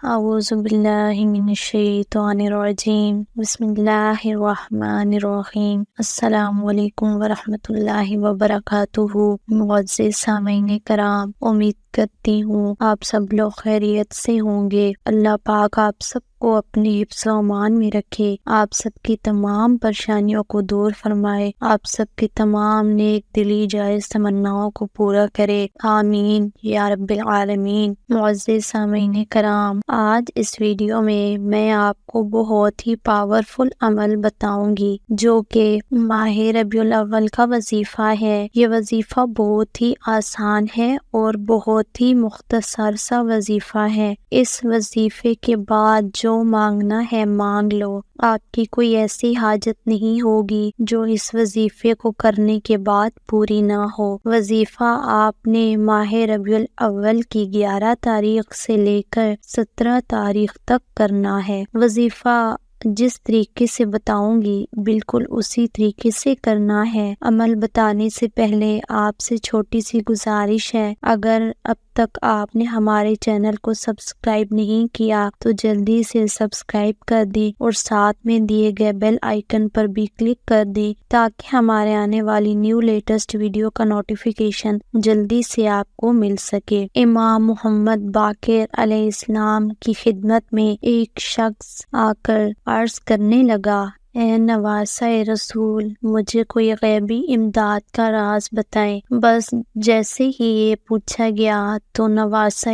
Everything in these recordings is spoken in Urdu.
اعوذ باللہ من الشیطان الرجیم بسم اللہ الرحمن الرحیم السلام علیکم ورحمۃ اللہ وبرکاتہ۔ معزز سامعین کرام، امید کرتی ہوں آپ سب لوگ خیریت سے ہوں گے۔ اللہ پاک آپ سب کو اپنے حفظ و امان میں رکھے، آپ سب کی تمام پریشانیوں کو دور فرمائے، آپ سب کی تمام نیک دلی جائز تمناؤں کو پورا کرے، آمین یا رب العالمین۔ معزز سامعین کرام، آج اس ویڈیو میں آپ کو بہت ہی پاورفل عمل بتاؤں گی جو کہ ماہ ربیع الاول کا وظیفہ ہے۔ یہ وظیفہ بہت ہی آسان ہے اور بہت ہی مختصر سا وظیفہ ہے۔ اس وظیفے کے بعد جو مانگنا ہے مانگ لو، آپ کی کوئی ایسی حاجت نہیں ہوگی جو اس وظیفے کو کرنے کے بعد پوری نہ ہو۔ وظیفہ آپ نے ماہ ربیع الاول کی 11 تاریخ سے لے کر 17 تاریخ تک کرنا ہے۔ وظیفہ جس طریقے سے بتاؤں گی بالکل اسی طریقے سے کرنا ہے۔ عمل بتانے سے پہلے آپ سے چھوٹی سی گزارش ہے، اگر اب تک آپ نے ہمارے چینل کو سبسکرائب نہیں کیا تو جلدی سے سبسکرائب کر دیں اور ساتھ میں دیے گئے بیل آئیکن پر بھی کلک کر دیں تاکہ ہمارے آنے والی نیو لیٹسٹ ویڈیو کا نوٹیفیکیشن جلدی سے آپ کو مل سکے۔ امام محمد باقر علیہ السلام کی خدمت میں ایک شخص آ کر عرض کرنے لگا، اے نواسہ رسول، مجھے کوئی غیبی امداد کا راز بتائیں۔ بس جیسے ہی یہ پوچھا گیا تو نواسہ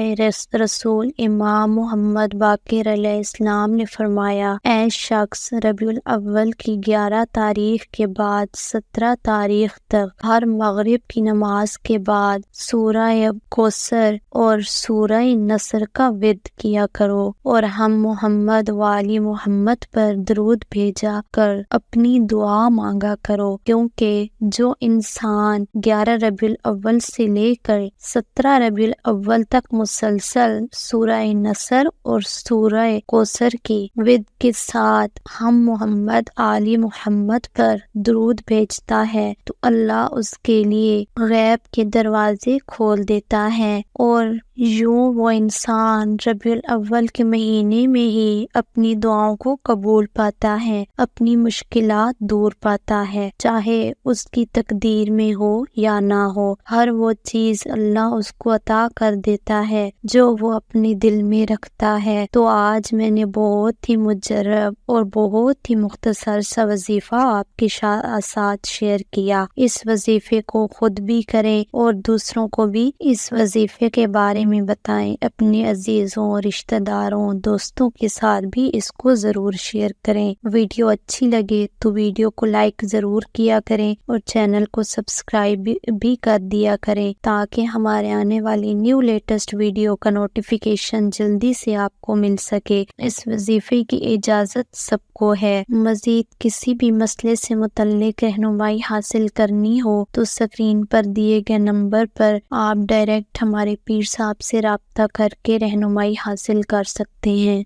رسول امام محمد باقر علیہ السلام نے فرمایا، اے شخص، ربیع الاول کی 11 تاریخ کے بعد 17 تاریخ تک ہر مغرب کی نماز کے بعد سورہ کوثر اور سورہ نصر کا ورد کیا کرو اور ہم محمد والی محمد پر درود بھیجا کر اپنی دعا مانگا کرو، کیونکہ جو انسان 11 ربیع الاول سے لے کر 17 ربیع الاول تک مسلسل سورہ نصر اور سورہ کوثر کی ورد کے ساتھ ہم محمد آل محمد پر درود بھیجتا ہے تو اللہ اس کے لیے غیب کے دروازے کھول دیتا ہے، اور یوں وہ انسان ربیع الاول کے مہینے میں ہی اپنی دعاؤں کو قبول پاتا ہے، اپنی مشکلات دور پاتا ہے، چاہے اس کی تقدیر میں ہو یا نہ ہو۔ ہر وہ چیز اللہ اس کو عطا کر دیتا ہے جو وہ اپنے دل میں رکھتا ہے۔ تو آج میں نے بہت ہی مجرب اور بہت ہی مختصر سا وظیفہ آپ کے ساتھ شیئر کیا۔ اس وظیفے کو خود بھی کریں اور دوسروں کو بھی اس وظیفے کے بارے میں بتائیں، اپنے عزیزوں، رشتہ داروں، دوستوں کے ساتھ بھی اس کو ضرور شیئر کریں۔ ویڈیو اچھی لگے تو ویڈیو کو لائک ضرور کیا کریں اور چینل کو سبسکرائب بھی کر دیا کریں تاکہ ہمارے آنے والی نیو لیٹسٹ ویڈیو کا نوٹیفیکیشن جلدی سے آپ کو مل سکے۔ اس وظیفے کی اجازت سب کو ہے۔ مزید کسی بھی مسئلے سے متعلق رہنمائی حاصل کرنی ہو تو اسکرین پر دیے گئے نمبر پر آپ ڈائریکٹ ہمارے پیر صاحب سے رابطہ کر کے رہنمائی حاصل کر سکتے ہیں۔